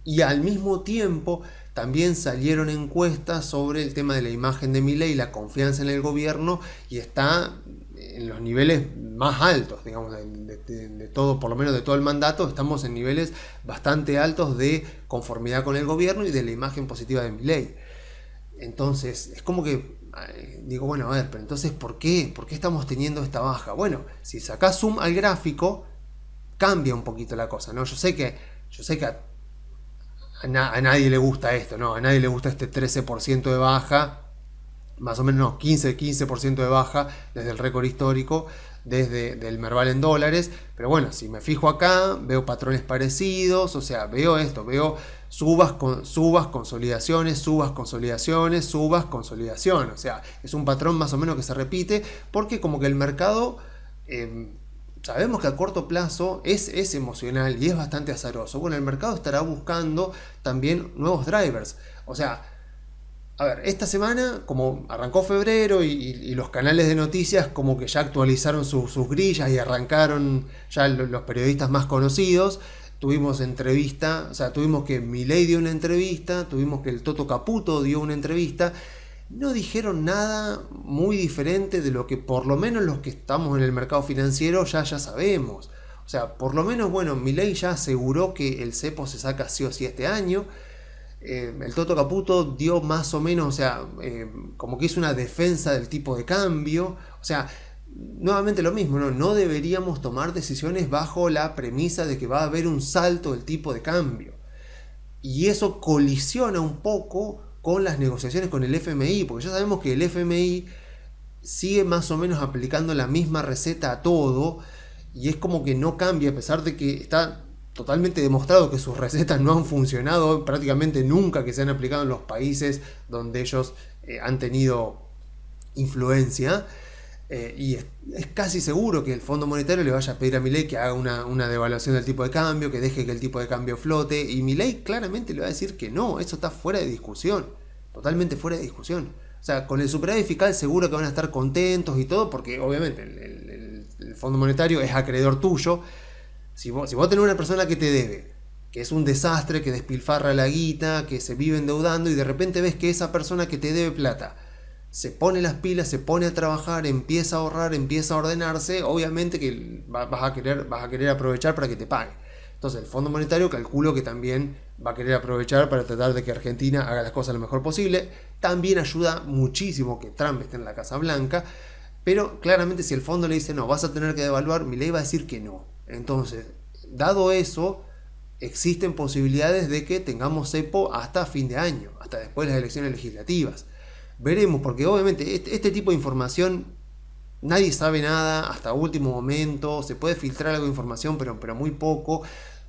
Y al mismo tiempo también salieron encuestas sobre el tema de la imagen de Milei, la confianza en el gobierno, y está en los niveles más altos, digamos, de todo, por lo menos de todo el mandato. Estamos en niveles bastante altos de conformidad con el gobierno y de la imagen positiva de Milei. Entonces, es como que digo, bueno, a ver, pero entonces, ¿por qué? ¿Por qué estamos teniendo esta baja? Bueno, si sacás zoom al gráfico, cambia un poquito la cosa, ¿no? Yo sé que a nadie le gusta esto, ¿no? A nadie le gusta este 13% de baja, más o menos no, 15% de baja desde el récord histórico, desde el Merval en dólares. Pero bueno, si me fijo acá, veo patrones parecidos, o sea, veo esto, veo subas, consolidaciones, subas, consolidaciones, subas, consolidación. O sea, es un patrón más o menos que se repite, porque como que el mercado... sabemos que a corto plazo es emocional y es bastante azaroso. Bueno, el mercado estará buscando también nuevos drivers. O sea, a ver, esta semana, como arrancó febrero y los canales de noticias como que ya actualizaron sus grillas y arrancaron ya los periodistas más conocidos, tuvimos entrevista, o sea, tuvimos que Milei dio una entrevista, tuvimos que el Toto Caputo dio una entrevista. No dijeron nada muy diferente de lo que por lo menos los que estamos en el mercado financiero ya sabemos. O sea, por lo menos, bueno, Milei ya aseguró que el cepo se saca sí o sí este año. El Toto Caputo dio más o menos, o sea, como que hizo una defensa del tipo de cambio. O sea, nuevamente lo mismo, ¿no? No deberíamos tomar decisiones bajo la premisa de que va a haber un salto del tipo de cambio. Y eso colisiona un poco con las negociaciones con el FMI, porque ya sabemos que el FMI sigue más o menos aplicando la misma receta a todo, y es como que no cambia, a pesar de que está totalmente demostrado que sus recetas no han funcionado prácticamente nunca, que se han aplicado en los países donde ellos han tenido influencia. Y es casi seguro que el Fondo Monetario le vaya a pedir a Milei que haga una devaluación del tipo de cambio, que deje que el tipo de cambio flote, y Milei claramente le va a decir que no, eso está fuera de discusión, totalmente fuera de discusión. O sea, con el superávit fiscal seguro que van a estar contentos y todo, porque obviamente el Fondo Monetario es acreedor tuyo. Si vos tenés una persona que te debe, que es un desastre, que despilfarra la guita, que se vive endeudando, y de repente ves que esa persona que te debe plata se pone las pilas, se pone a trabajar, empieza a ahorrar, empieza a ordenarse, obviamente que vas a querer aprovechar para que te pague. Entonces el Fondo Monetario calculo que también va a querer aprovechar para tratar de que Argentina haga las cosas lo mejor posible. También ayuda muchísimo que Trump esté en la Casa Blanca, pero claramente si el fondo le dice no, vas a tener que devaluar, Milei va a decir que no. Entonces, dado eso, existen posibilidades de que tengamos cepo hasta fin de año, hasta después de las elecciones legislativas. Veremos, porque obviamente este tipo de información nadie sabe nada hasta último momento, se puede filtrar algo de información, pero muy poco.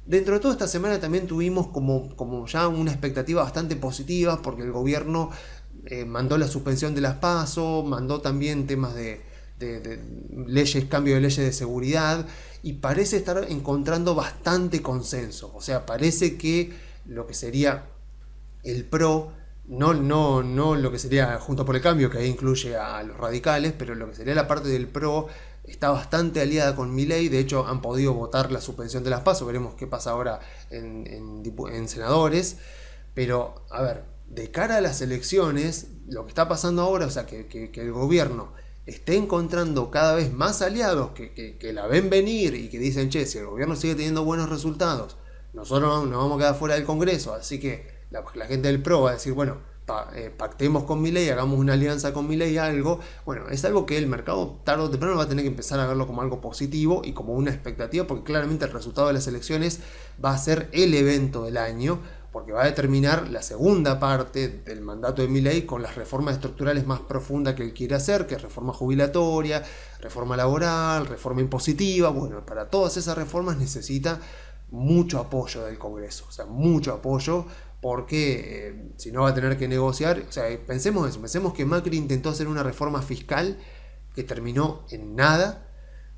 Dentro de toda esta semana también tuvimos como ya una expectativa bastante positiva, porque el gobierno mandó la suspensión de las PASO, mandó también temas de leyes, cambio de leyes de seguridad, y parece estar encontrando bastante consenso. O sea, parece que lo que sería el PRO, no lo que sería Juntos por el Cambio, que ahí incluye a los radicales, pero lo que sería la parte del PRO está bastante aliada con Milei. De hecho, han podido votar la suspensión de las PASO. Veremos qué pasa ahora en senadores. Pero, a ver, de cara a las elecciones, lo que está pasando ahora, o sea, que el gobierno esté encontrando cada vez más aliados que la ven venir y que dicen, che, si el gobierno sigue teniendo buenos resultados, nosotros nos vamos a quedar fuera del Congreso. Así que la gente del PRO va a decir, bueno, pactemos con Milei, hagamos una alianza con Milei, algo. Bueno, es algo que el mercado tarde o temprano va a tener que empezar a verlo como algo positivo y como una expectativa, porque claramente el resultado de las elecciones va a ser el evento del año, porque va a determinar la segunda parte del mandato de Milei con las reformas estructurales más profundas que él quiere hacer, que es reforma jubilatoria, reforma laboral, reforma impositiva. Bueno, para todas esas reformas necesita mucho apoyo del Congreso, o sea, mucho apoyo, porque si no va a tener que negociar. O sea, pensemos eso, pensemos que Macri intentó hacer una reforma fiscal que terminó en nada.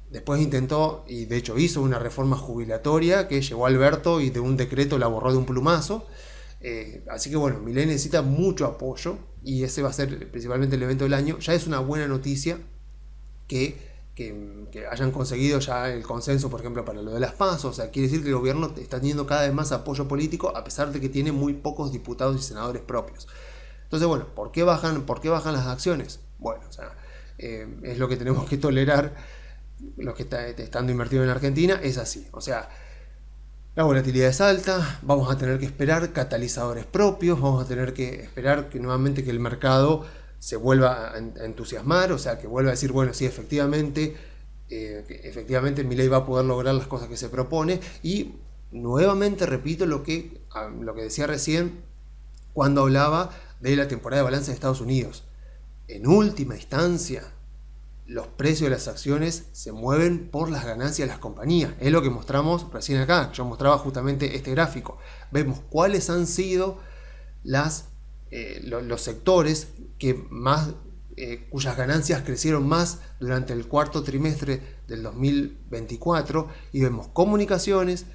Después intentó, y de hecho hizo, una reforma jubilatoria que llegó a Alberto y de un decreto la borró de un plumazo. Así que bueno, Milei necesita mucho apoyo y ese va a ser principalmente el evento del año. Ya es una buena noticia que hayan conseguido ya el consenso, por ejemplo, para lo de las PASO. O sea, quiere decir que el gobierno está teniendo cada vez más apoyo político, a pesar de que tiene muy pocos diputados y senadores propios. Entonces, bueno, ¿por qué bajan las acciones? Bueno, o sea, es lo que tenemos que tolerar los que estando invertidos en Argentina. Es así, o sea, la volatilidad es alta, vamos a tener que esperar catalizadores propios, vamos a tener que esperar que nuevamente que el mercado se vuelva a entusiasmar, o sea, que vuelva a decir, bueno, sí, efectivamente Milei va a poder lograr las cosas que se propone. Y nuevamente repito lo que decía recién cuando hablaba de la temporada de balance de Estados Unidos. En última instancia, los precios de las acciones se mueven por las ganancias de las compañías. Es lo que mostramos recién acá. Yo mostraba justamente este gráfico. Vemos cuáles han sido los sectores que más, cuyas ganancias crecieron más durante el cuarto trimestre del 2024. Y vemos comunicaciones,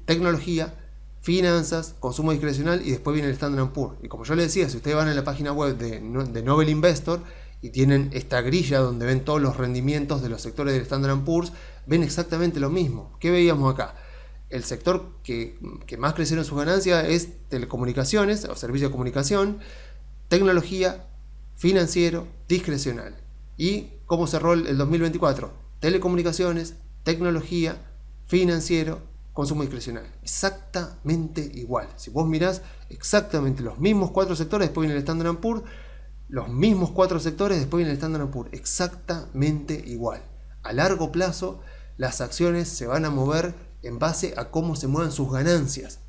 tecnología, finanzas, consumo discrecional, y después viene el Standard & Poor's. Y como yo les decía, si ustedes van a la página web de Nobel Investor y tienen esta grilla donde ven todos los rendimientos de los sectores del Standard & Poor's, ven exactamente lo mismo. ¿Qué veíamos acá? El sector que más crecieron sus ganancias es telecomunicaciones o servicios de comunicación, tecnología, financiero, discrecional. ¿Y cómo cerró el 2024? Telecomunicaciones, tecnología, financiero, consumo discrecional. Exactamente igual. Si vos mirás, exactamente los mismos 4 sectores, después viene el Standard & Poor's, los mismos 4 sectores, después viene el Standard & Poor's. Exactamente igual. A largo plazo, las acciones se van a mover en base a cómo se muevan sus ganancias.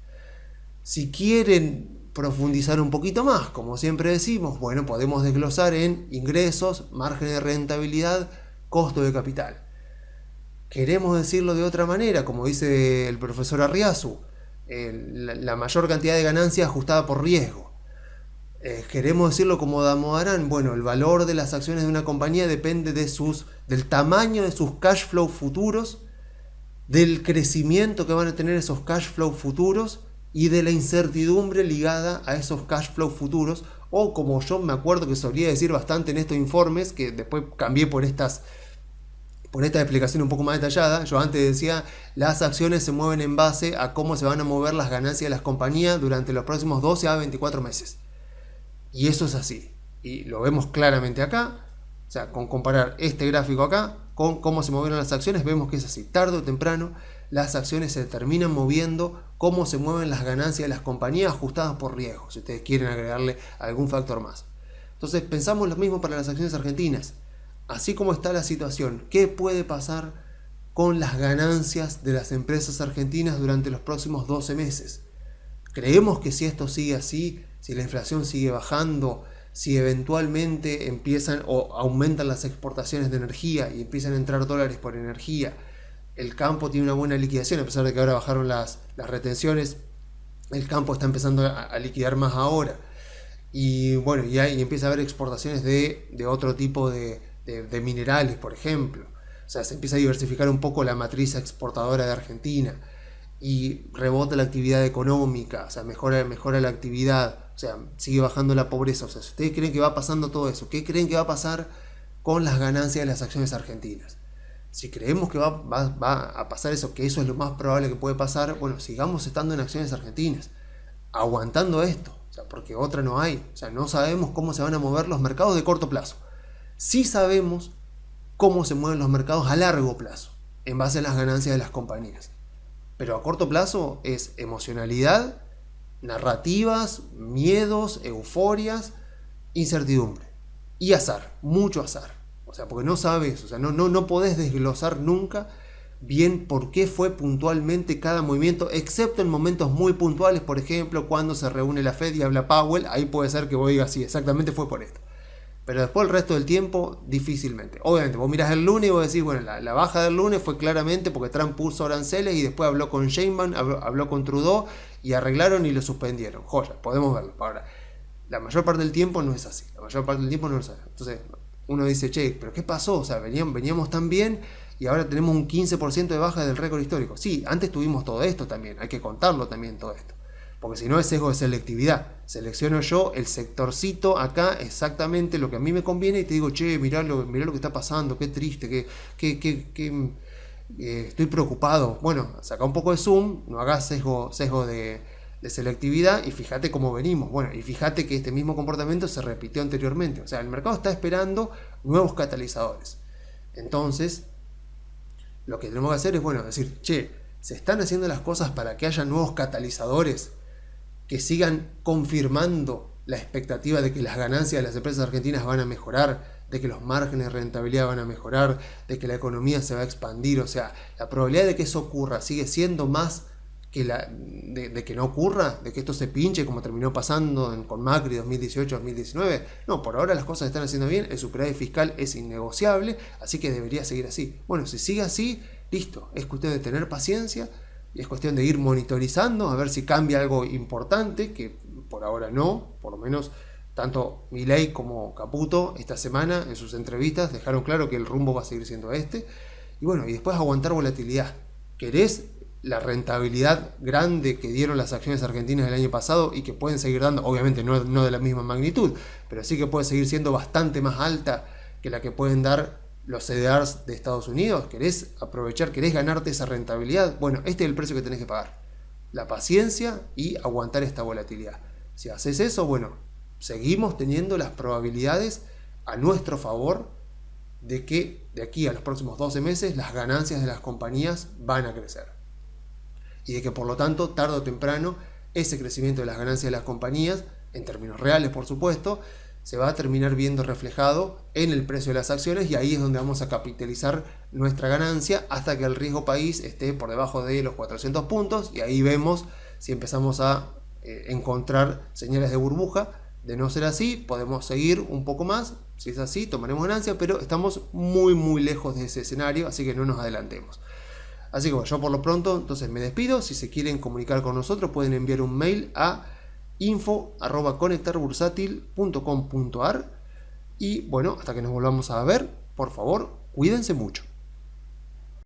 Si quieren profundizar un poquito más, como siempre decimos, bueno, podemos desglosar en ingresos, margen de rentabilidad, costo de capital. Queremos decirlo de otra manera, como dice el profesor Arriazu, la mayor cantidad de ganancia ajustada por riesgo. Queremos decirlo como Damodaran, bueno, el valor de las acciones de una compañía depende del tamaño de sus cash flow futuros, del crecimiento que van a tener esos cash flow futuros y de la incertidumbre ligada a esos cash flow futuros, o como yo me acuerdo que solía decir bastante en estos informes, que después cambié por esta explicación un poco más detallada. Yo antes decía, las acciones se mueven en base a cómo se van a mover las ganancias de las compañías durante los próximos 12 a 24 meses. Y eso es así. Y lo vemos claramente acá. O sea, con comparar este gráfico acá con cómo se movieron las acciones, vemos que es así. Tarde o temprano, las acciones se terminan moviendo como se mueven las ganancias de las compañías ajustadas por riesgo, si ustedes quieren agregarle algún factor más. Entonces pensamos lo mismo para las acciones argentinas. Así como está la situación, ¿qué puede pasar con las ganancias de las empresas argentinas durante los próximos 12 meses? Creemos que si esto sigue así, si la inflación sigue bajando, si eventualmente empiezan o aumentan las exportaciones de energía y empiezan a entrar dólares por energía, el campo tiene una buena liquidación, a pesar de que ahora bajaron las retenciones, el campo está empezando a liquidar más ahora. Y bueno, y empieza a haber exportaciones de otro tipo de minerales, por ejemplo. O sea, se empieza a diversificar un poco la matriz exportadora de Argentina. Y rebota la actividad económica, o sea, mejora la actividad, o sea, sigue bajando la pobreza. O sea, si ustedes creen que va pasando todo eso, ¿qué creen que va a pasar con las ganancias de las acciones argentinas? Si creemos que va a pasar eso, que eso es lo más probable que puede pasar, bueno, sigamos estando en acciones argentinas, aguantando esto, o sea, porque otra no hay. O sea, no sabemos cómo se van a mover los mercados de corto plazo. Sí sabemos cómo se mueven los mercados a largo plazo, en base a las ganancias de las compañías. Pero a corto plazo es emocionalidad, narrativas, miedos, euforias, incertidumbre y azar, mucho azar. O sea, porque no sabes, o sea, no podés desglosar nunca bien por qué fue puntualmente cada movimiento, excepto en momentos muy puntuales, por ejemplo, cuando se reúne la Fed y habla Powell, ahí puede ser que vos digas, sí, exactamente fue por esto. Pero después el resto del tiempo, difícilmente. Obviamente, vos mirás el lunes y vos decís, bueno, la baja del lunes fue claramente porque Trump puso aranceles y después habló con Sheinbaum, habló con Trudeau y arreglaron y lo suspendieron. Joya, podemos verlo. Ahora, la mayor parte del tiempo no es así. La mayor parte del tiempo no es así. Entonces, uno dice, che, ¿pero qué pasó? O sea, veníamos tan bien y ahora tenemos un 15% de baja del récord histórico. Sí, antes tuvimos todo esto también. Hay que contarlo también todo esto. Porque si no es sesgo de selectividad. Selecciono yo el sectorcito acá, exactamente lo que a mí me conviene y te digo, che, mirá lo que está pasando, qué triste, estoy preocupado. Bueno, saca un poco de zoom, no hagas sesgo de selectividad y fíjate cómo venimos. Bueno, y fíjate que este mismo comportamiento se repitió anteriormente. O sea, el mercado está esperando nuevos catalizadores. Entonces, lo que tenemos que hacer es, bueno, decir, che, se están haciendo las cosas para que haya nuevos catalizadores que sigan confirmando la expectativa de que las ganancias de las empresas argentinas van a mejorar, de que los márgenes de rentabilidad van a mejorar, de que la economía se va a expandir. O sea, la probabilidad de que eso ocurra sigue siendo más que de que no ocurra, de que esto se pinche como terminó pasando con Macri 2018-2019. No, por ahora las cosas se están haciendo bien, el superávit fiscal es innegociable, así que debería seguir así. Bueno, si sigue así, listo, es cuestión de tener paciencia y es cuestión de ir monitorizando a ver si cambia algo importante, que por ahora no, por lo menos tanto Milei como Caputo esta semana en sus entrevistas dejaron claro que el rumbo va a seguir siendo este. Y bueno, y después aguantar volatilidad. ¿Querés la rentabilidad grande que dieron las acciones argentinas el año pasado y que pueden seguir dando? Obviamente no de la misma magnitud, pero sí que puede seguir siendo bastante más alta que la que pueden dar los CDRs de Estados Unidos. ¿Querés aprovechar, querés ganarte esa rentabilidad? Bueno, este es el precio que tenés que pagar. La paciencia y aguantar esta volatilidad. Si haces eso, bueno, seguimos teniendo las probabilidades a nuestro favor de que de aquí a los próximos 12 meses las ganancias de las compañías van a crecer. Y de que por lo tanto, tarde o temprano, ese crecimiento de las ganancias de las compañías, en términos reales por supuesto, se va a terminar viendo reflejado en el precio de las acciones y ahí es donde vamos a capitalizar nuestra ganancia hasta que el riesgo país esté por debajo de los 400 puntos y ahí vemos si empezamos a encontrar señales de burbuja. De no ser así, podemos seguir un poco más. Si es así, tomaremos ganancia, pero estamos muy lejos de ese escenario, así que no nos adelantemos. Así que bueno, yo por lo pronto entonces me despido. Si se quieren comunicar con nosotros pueden enviar un mail a info@conectarbursátil.com.ar y bueno, hasta que nos volvamos a ver, por favor, cuídense mucho.